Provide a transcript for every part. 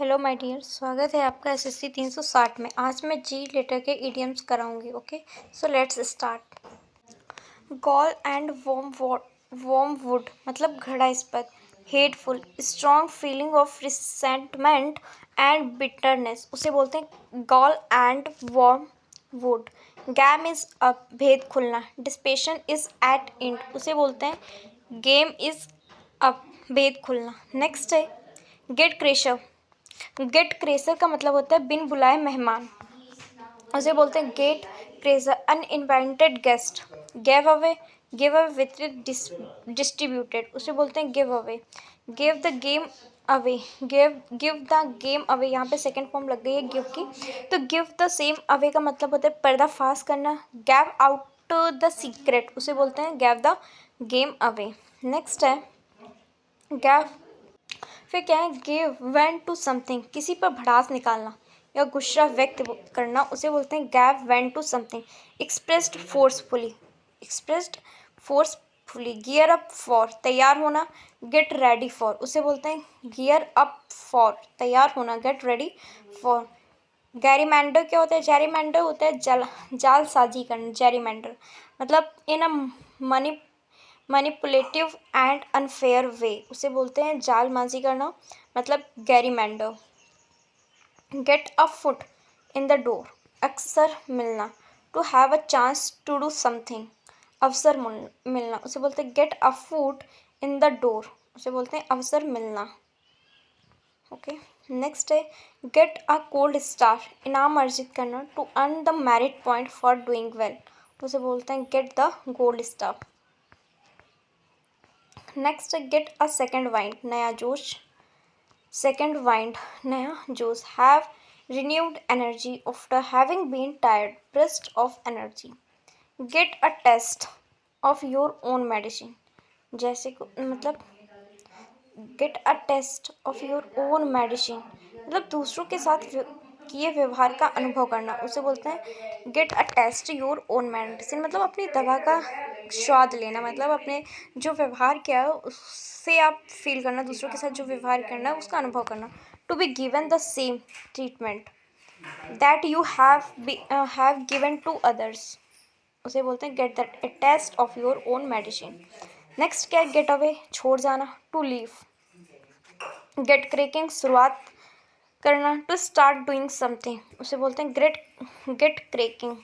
Hello my dear, स्वागत है आपका एसएससी 360 में। आज मैं जी लेटर के इडियम्स कराऊंगी। Okay, so let's start. Gall and wormwood मतलब घड़ा इस्पत। Hateful, strong feeling of resentment and bitterness, उसे बोलते हैं gall and wormwood. Game is up, भेद खुलना। डिस्पेशन इज एट इंड, उसे बोलते हैं गेम इज अप, भेद खुलना। नेक्स्ट है गेट क्रेशर। गेट क्रेजर का मतलब होता है बिन बुलाए मेहमान, उसे बोलते हैं gate crasher. Uninvited guest. Give away वितरित डिस्ट्रीब्यूटेड, उसे बोलते हैं give away. Give the game away, give the game away, यहाँ पे सेकंड फॉर्म लग गई है गिव की, तो गिव द सेम अवे का मतलब होता है पर्दाफाश करना। गैव आउट द सीक्रेट, उसे बोलते हैं gave the game away. Next है गैव, फिर क्या है गिव वेंट टू समथिंग, किसी पर भड़ास निकालना या गुस्सा व्यक्त करना, उसे बोलते हैं gave vent to something. Expressed forcefully, expressed forcefully. Gear up for, तैयार होना। गेट रेडी फॉर, उसे बोलते हैं गियर अप फॉर, तैयार होना। Get ready for. गैरीमैंडर क्या होता है? जैरीमैंडर होता है जालसाजी करना। जैरीमैंडर मतलब in a money manipulative and unfair way, उसे बोलते हैं जालमाजी करना, मतलब gerrymander. Get a foot in the door, अक्सर मिलना। To have a chance to do something, अवसर मिलना, उसे बोलते हैं get a foot in the door, उसे बोलते हैं अवसर मिलना। ओके, नेक्स्ट है गेट अ गोल्ड स्टार, इनाम अर्जित करना। To earn the merit point for doing well, उसे बोलते हैं get the gold star. Next get a second wind, नया जोश। सेकेंड वाइंड, नया जोश। Have renewed energy after having been tired, burst off energy. Get a taste of your own medicine, जैसे मतलब get a taste of your own medicine मतलब दूसरों के साथ किए व्यवहार का अनुभव करना, उसे बोलते हैं get a taste your own medicine. मतलब अपनी दवा का स्वाद लेना, मतलब अपने जो व्यवहार किया है उससे आप फील करना, दूसरों के साथ जो व्यवहार करना उसका अनुभव करना। To be given the same treatment that you have given to others, उसे बोलते हैं get the taste of your own medicine. Next क्या है गेट अवे, छोड़ जाना। To leave. गेट क्रेकिंग, शुरुआत करना। टू स्टार्ट डूइंग समथिंग, उसे बोलते हैं गेट क्रेकिंग।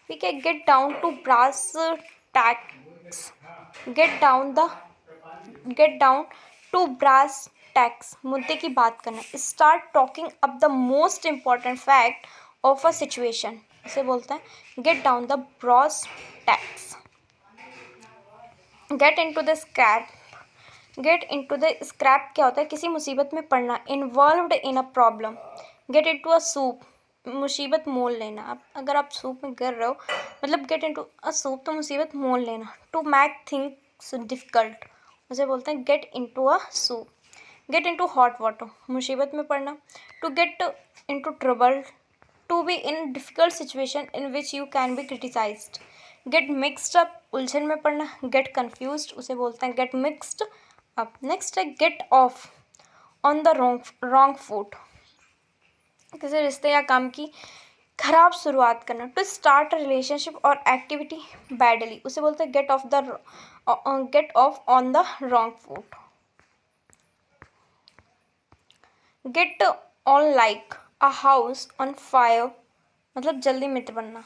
ठीक है, get down to brass tacks. Get down to brass tacks, मुद्दे की बात करना। Start talking up the most important fact of a situation, उसे बोलते हैं get down the brass tacks. Get into the scrap. Get into the scrap क्या होता है? किसी मुसीबत में पड़ना। Involved in a problem. Get into a soup, मुसीबत मोल लेना। अगर आप सूप में गिर रहे हो मतलब गेट इनटू अ सूप, तो मुसीबत मोल लेना। टू मेक थिंग्स डिफिकल्ट, उसे बोलते हैं get into a soup. Get into hot water, मुसीबत में पड़ना। To get into trouble, to be in difficult situation in which you can be criticised. Get mixed up, उलझन में पड़ना। गेट कन्फ्यूज्ड, उसे बोलते हैं गेट मिक्सड अप। नेक्स्ट है get off on the wrong foot, किसी रिश्ते या काम की खराब शुरुआत करना। टू स्टार्ट अ रिलेशनशिप और एक्टिविटी बैडली, उसे बोलते हैं gate off on the wrong foot. Get on like a house on fire, मतलब जल्दी मित्र बनना।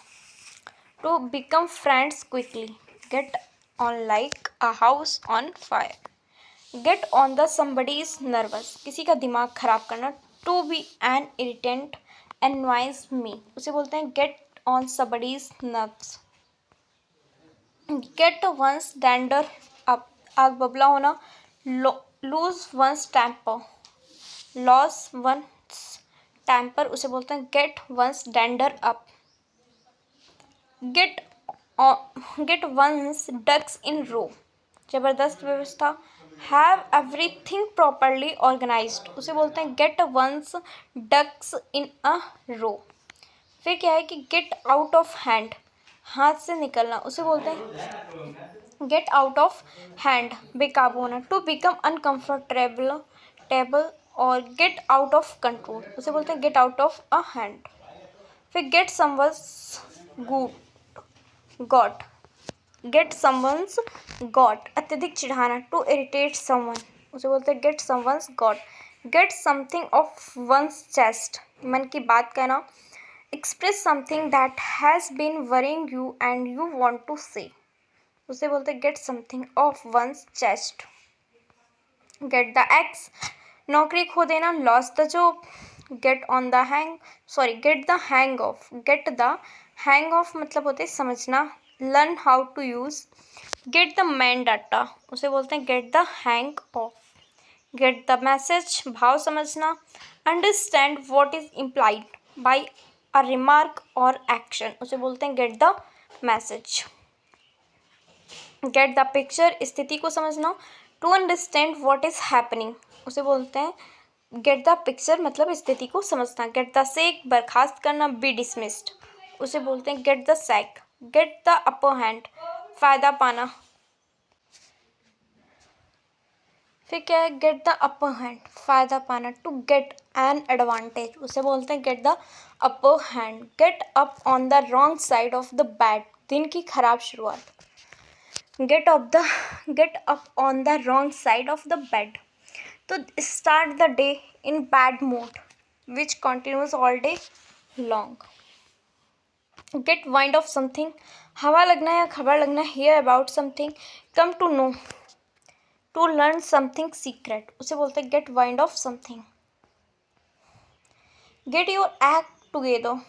To become friends quickly, get on like a house on fire. Get on the somebody is nervous, किसी का दिमाग खराब करना। To be an irritant annoys me, उसे बोलते हैं get on somebody is nerves. Get one's dander up, आग बबला होना। Lose one's temper, lose one's temper, उसे बोलते हैं get one's dander up. Get get one's ducks in row, जबरदस्त व्यवस्था। हैव एवरीथिंग प्रॉपरली ऑर्गेनाइज्ड, उसे बोलते हैं get one's ducks in a row. फिर क्या है कि गेट आउट ऑफ हैंड, हाथ से निकलना, उसे बोलते हैं गेट आउट ऑफ हैंड, बेकाबू होना। टू बिकम अनकंफर्टेबल टेबल और गेट आउट ऑफ कंट्रोल, उसे बोलते हैं get out of a hand. फिर get someone's good goat, get someone's goat अत्यधिक चिढ़ाना, टू इरिटेट समवन, उसे बोलते हैं get someone's goat. Get something off one's chest, मन की बात कहना। Express something that has been worrying you and you want to say, उसे बोलते हैं get something off one's chest. Get the axe, नौकरी खो देना, lose the job. Get on the hang, sorry get the hang of, get the hang of मतलब होते हैं समझना, learn how to use. Get the man data, उसे बोलते हैं get the hang of. Get the message, भाव समझना। Understand what is implied by a remark और एक्शन, उसे बोलते हैं get the message. Get the picture, स्थिति को समझना। To understand what is happening, उसे बोलते हैं गेट द पिक्चर मतलब स्थिति को समझना। गेट द सेक, बर्खास्त करना, बी डिसमिस्ड, उसे बोलते हैं get the sack. Get the upper hand, फायदा पाना। फिर क्या है, गेट द अपर हैंड, फायदा पाना। टू गेट एन एडवांटेज, उसे बोलते हैं get the upper hand. Get up on the wrong side of the bed, दिन की खराब शुरुआत। Get up on the wrong side of the bed, to start the day in bad mood which continues all day long. Get wind of something, हवा लगना या खबर लगना। Hear about something, come to know, to learn something secret, उसे बोलते हैं get wind of something. Get your act together,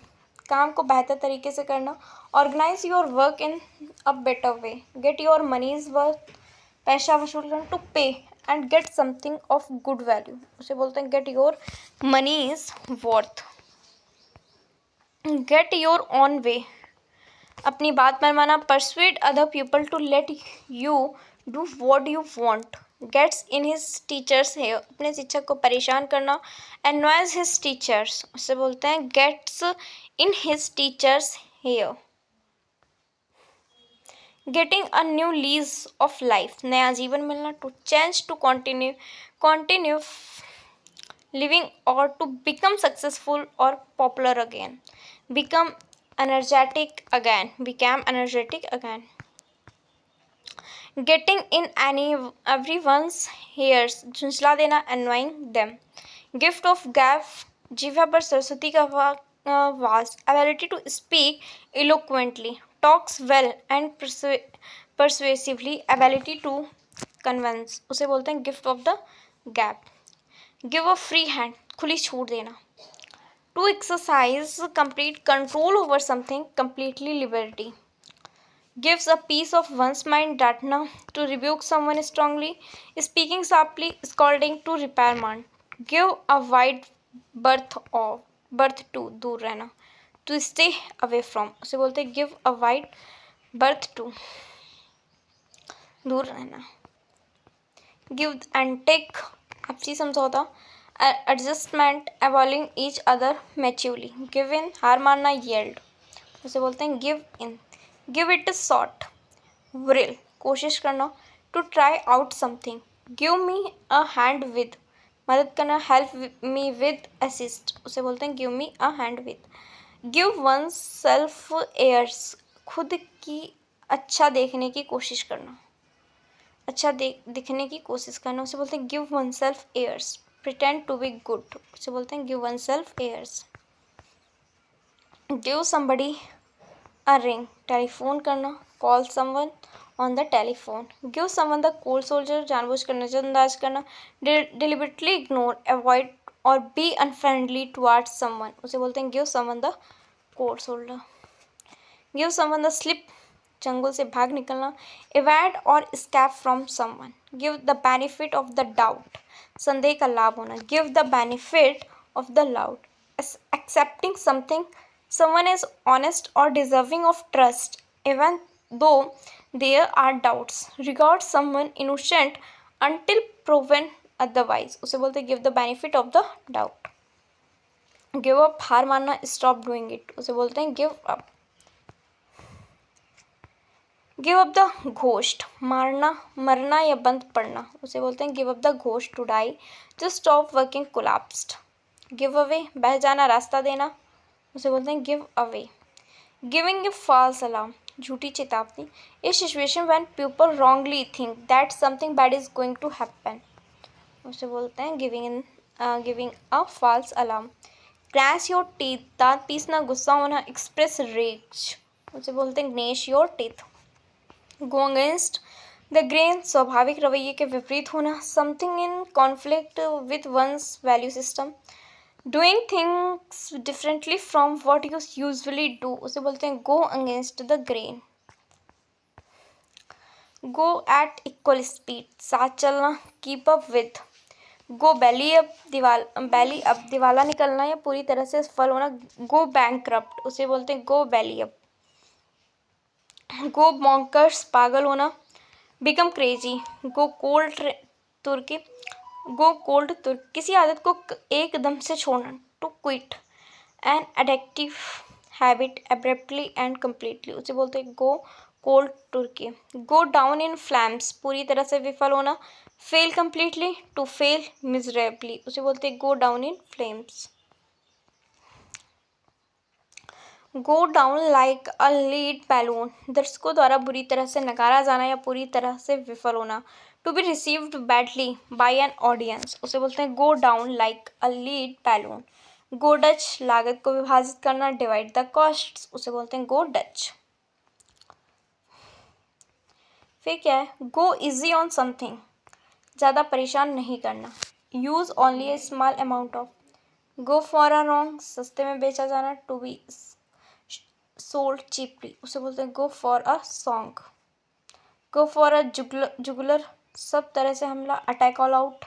काम को बेहतर तरीके से करना। Organise your work in a better way. Get your money's worth, पैसा वसूल करना। To pay and get something of good value, उसे बोलते हैं get your money's worth. Get your own way, अपनी बात मनवाना। Persuade other people to let you do what you want. Gets in his teachers hair, अपने शिक्षक को परेशान करना। एनॉयज हिज टीचर्स, उसे बोलते हैं gets in his teachers hair. Getting a new lease of life, नया जीवन मिलना। To change, to continue living और टू बिकम सक्सेसफुल और popular again. Become energetic again, become energetic again. Getting in every one's hairs, झुंझला देना, annoying them. Gift of gab, जिह्वा पर सरस्वती का वास। Ability to speak eloquently, talks well and persuasively, ability to convince, उसे बोलते हैं gift of the gap. Give a free hand, खुली छूट देना। To exercise complete control over something, completely liberty. Gives a piece of one's mind, डांटना। To rebuke someone strongly, speaking sharply, scolding, to reprimand. Give a wide berth to, दूर रहना। To stay away from, उसे बोलते हैं give a wide berth to, दूर रहना। Give and take, आपसी समझौता। Adjustment, evolving each other maturely. Give in, हार मानना, yield, उसे बोलते हैं give in. Give it a shot, whirl, कोशिश करना। To try out something, give me a hand with, मदद करना। हेल्प मी विद, असिस्ट, उसे बोलते हैं give me a hand with. Give oneself airs, खुद की अच्छा देखने की कोशिश करना, अच्छा दिखने की कोशिश करना, उसे बोलते हैं give oneself airs. Pretend to be good, उसे बोलते हैं give oneself airs. Give somebody a ring, telephone करना। Call someone on the telephone. Give someone the cold shoulder, जानबूझ कर नजरअंदाज करना। डिलिबरेटली इग्नोर, अवॉइड और बी अनफ्रेंडली टुवार्ड्स समवन, उसे बोलते हैं give someone the cold shoulder. Give someone the slip, चंगुल से भाग निकलना। एवैड और escape from someone. Give the benefit of the doubt, संदेह का लाभ होना। Give the benefit of the doubt, accepting something someone is honest or deserving of trust even though there are doubts. Regard someone innocent until proven otherwise, उसे बोलते हैं give the benefit of the doubt. Give up, हार मानना, stop doing it, उसे बोलते हैं give up. Give up the ghost, मारना, मरना या बंद पड़ना, उसे बोलते हैं give up the ghost, to die, just stop working, collapsed. Give away, बह जाना, रास्ता देना, उसे बोलते हैं give away. Giving a false alarm, झूठी चेतावनी, a situation when people wrongly think that something bad is going to happen, उसे बोलते हैं giving a false alarm. Gnash your teeth, दांत पीसना, गुस्सा होना, एक्सप्रेस रेज, उसे बोलते हैं gnash your teeth. Go against the grain, स्वाभाविक रवैये के विपरीत होना, something in conflict with one's value system, doing things differently from what you usually do, उसे बोलते हैं go against the grain. Go at equal speed, साथ चलना, keep up with. Go belly up, दिवाला निकलना या पूरी तरह से सफल होना, गो बैंकरप्ट, उसे बोलते हैं गो बेली अप। गो बॉन्कर्स, पागल होना, become crazy, go cold turkey, go cold turkey, किसी आदत को एकदम से छोड़ना, to quit an addictive habit abruptly and completely, उसे बोलते हैं गो कोल्ड तुर्की। गो डाउन इन फ्लैम्स, पूरी तरह से विफल होना, fail completely, to fail miserably, उसे बोलते हैं go down in flames. Go down like a lead balloon, दर्शकों द्वारा बुरी तरह से नकारा जाना या पूरी तरह से विफल होना, to be received badly by an audience, उसे बोलते हैं go down like a lead balloon. Go Dutch, लागत को विभाजित करना, डिवाइड द कॉस्ट्स, उसे बोलते हैं गो डच। फिर क्या है, गो इजी ऑन समथिंग, ज़्यादा परेशान नहीं करना, use only A small amount of. Go for a wrong, सस्ते में बेचा जाना, टू बी सोल्ड चीपली, उसे बोलते हैं go for a song. Go for a jugular, सब तरह से हमला, attack all out,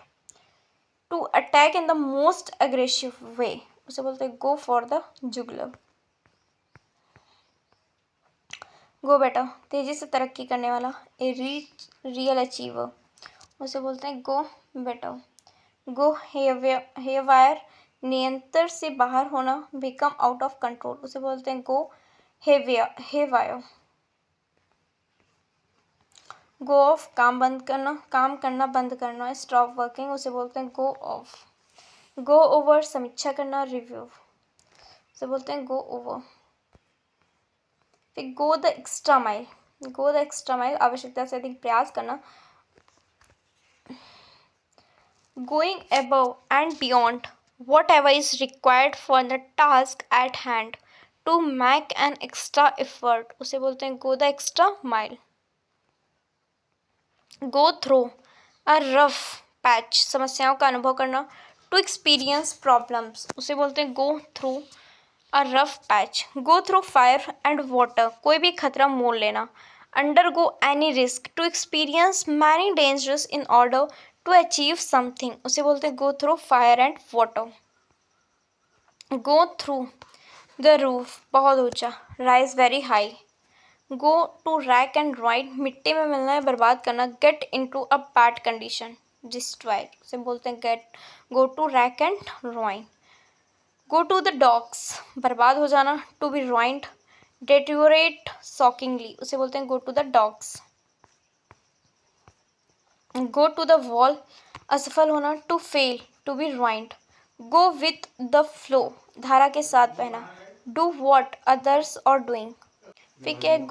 to attack in the most aggressive way, उसे बोलते हैं go for the jugular. Go बेटा, तेजी से तरक्की करने वाला, ए रियल अचीवर, उसे बोलते हैं गो बेटा। गो हेवायर, नियंत्रण से बाहर होना, बिकम आउट ऑफ कंट्रोल, उसे बोलते हैं गो हेवायर। गो ऑफ, काम करना बंद करना, स्टॉप वर्किंग, उसे बोलते हैं गो ऑफ। गो ओवर, समीक्षा करना, रिव्यू, उसे बोलते हैं गो ओवर। फिर go the extra mile, go the extra mile, आवश्यकता से अधिक प्रयास करना, going above and beyond whatever is required for the task at hand, to make an extra effort, उसे बोलते हैं go the extra mile. Go through a rough patch, समस्याओं का अनुभव करना, टू एक्सपीरियंस प्रॉब्लम्स, उसे बोलते हैं go through a rough patch. Go through fire and water, कोई भी खतरा मोल लेना, undergo any risk, to experience many dangerous in order to achieve something, उसे बोलते हैं go through fire and water. Go through the roof, बहुत ऊंचा, rise very high. Go to rack and ruin, मिट्टी में मिलना है, बर्बाद करना, get into a bad condition, destroy, उसे बोलते हैं go to rack and ruin. Go to the dogs, बर्बाद हो जाना, to be ruined, deteriorate shockingly, उसे बोलते हैं go to the dogs. Go to the wall, असफल होना, to fail, to be ruined. Go with the flow, धारा के साथ बहना, do what others are doing. फिर क्या है,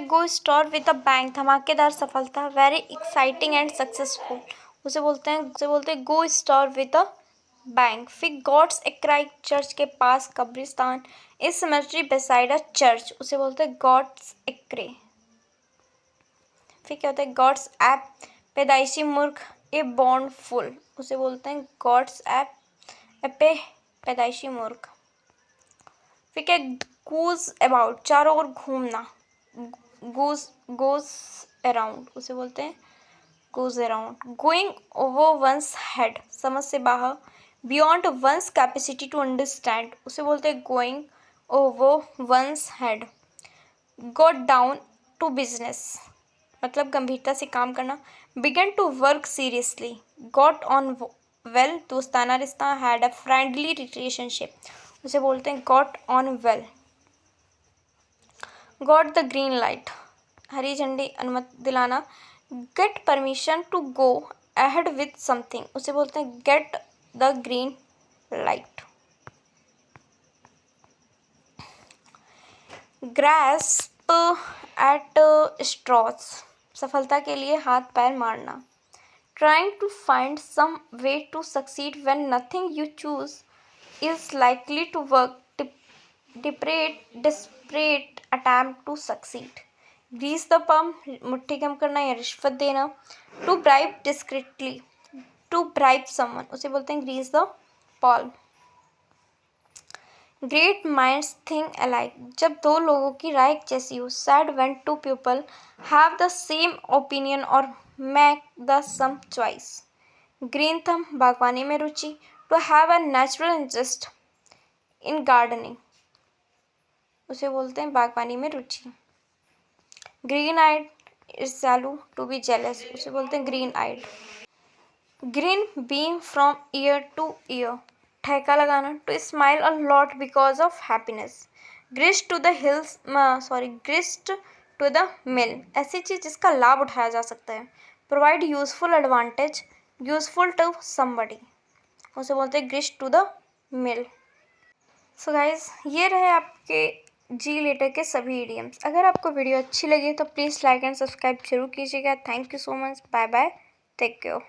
go store with a bang, धमाकेदार सफलता, वेरी एक्साइटिंग एंड सक्सेसफुल, उसे बोलते हैं go store with a bank. फिर गॉड्स ए क्राई, चर्च के पास, कब्रिस्तान, ए सिमेट्री बिसाइड अ चर्च, उसे बोलते हैं गॉड्स ए क्रे। फिर क्या होता है, गॉड्स ऐप, पैदाइशी मूर्ख, ए बॉर्न फुल, उसे बोलते हैं गॉड्स ऐप एपे, पैदाइशी मूर्ख। फिर क्या, गूज अबाउट, चारों ओर घूमना, गोज अराउंड, उसे बोलते हैं goes around. Going over one's head, समझ से बाहर, beyond one's capacity to understand, उसे बोलते हैं going over one's head. Got down to business, मतलब गंभीरता से काम करना, began to work seriously, got on well, दोस्ताना रिश्ता, हैड अ फ्रेंडली रिलेशनशिप, उसे बोलते हैं got on well. Got the green light, हरी झंडी अनुमति दिलाना। Get permission to go ahead with something, उसे बोलते हैं get the green light. Grasp at straws, सफलता के लिए हाथ पैर मारना। Trying to find some way to succeed when nothing you choose is likely to work, desperate attempt to succeed. Grease the palm, मुट्ठी कम करना या रिश्वत देना। To bribe discreetly, to bribe someone, उसे बोलते हैं grease the palm. Great minds think alike, जब दो लोगों की राय एक जैसी हो। Said when two people have the same opinion और make the same choice. Green thumb, बागवानी में रुचि। To have a natural interest in gardening, उसे बोलते हैं बागवानी में रुचि। Green eyed is jealous, to be jealous, उसे बोलते हैं green eyed. Grin beam from ear to ear, ठेका लगाना। To smile a lot because of happiness. Grist to the hills, grist to the mill, ऐसी चीज जिसका लाभ उठाया जा सकता है। Provide useful advantage, useful to somebody, उसे बोलते हैं grist to the mill. So guys, ये रहे आपके जी लेटर के सभी इडियम्स। अगर आपको वीडियो अच्छी लगी तो प्लीज़ लाइक एंड सब्सक्राइब जरूर कीजिएगा। Thank you so much, bye bye, take care.